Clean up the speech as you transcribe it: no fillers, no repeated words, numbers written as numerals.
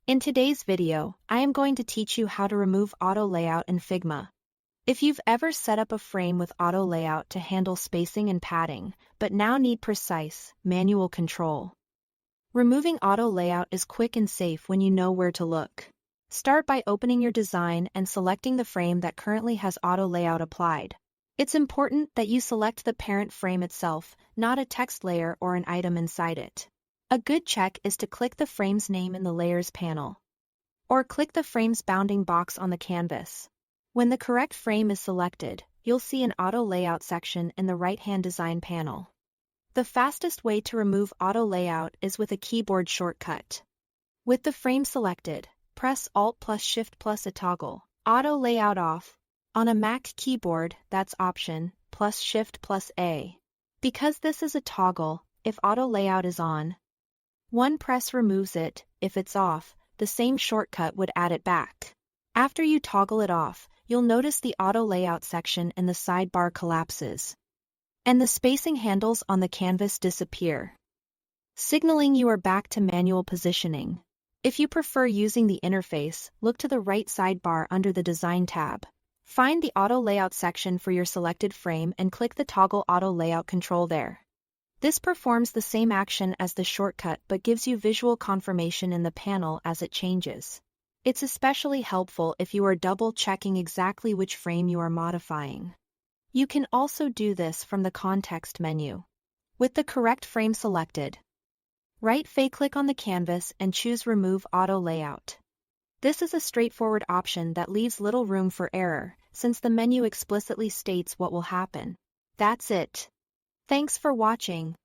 In today's video, I am going to teach you how to remove auto layout in Figma. If you've ever set up a frame with auto layout to handle spacing and padding, but now need precise, manual control. Removing auto layout is quick and safe when you know where to look. Start by opening your design and selecting the frame that currently has auto layout applied. It's important that you select the parent frame itself, not a text layer or an item inside it. A good check is to click the frame's name in the Layers panel. Or click the frame's bounding box on the canvas. When the correct frame is selected, you'll see an Auto Layout section in the right-hand design panel. The fastest way to remove auto layout is with a keyboard shortcut. With the frame selected, press Alt plus Shift plus a toggle, Auto Layout off. On a Mac keyboard, that's Option plus Shift plus A. Because this is a toggle, if auto layout is on, one press removes it. If it's off, the same shortcut would add it back. After you toggle it off, you'll notice the auto layout section in the sidebar collapses. And the spacing handles on the canvas disappear, signaling you are back to manual positioning. If you prefer using the interface, look to the right sidebar under the Design tab. Find the Auto Layout section for your selected frame and click the Toggle Auto Layout control there. This performs the same action as the shortcut but gives you visual confirmation in the panel as it changes. It's especially helpful if you are double-checking exactly which frame you are modifying. You can also do this from the context menu. With the correct frame selected, right-click on the canvas and choose Remove Auto Layout. This is a straightforward option that leaves little room for error, since the menu explicitly states what will happen. That's it. Thanks for watching.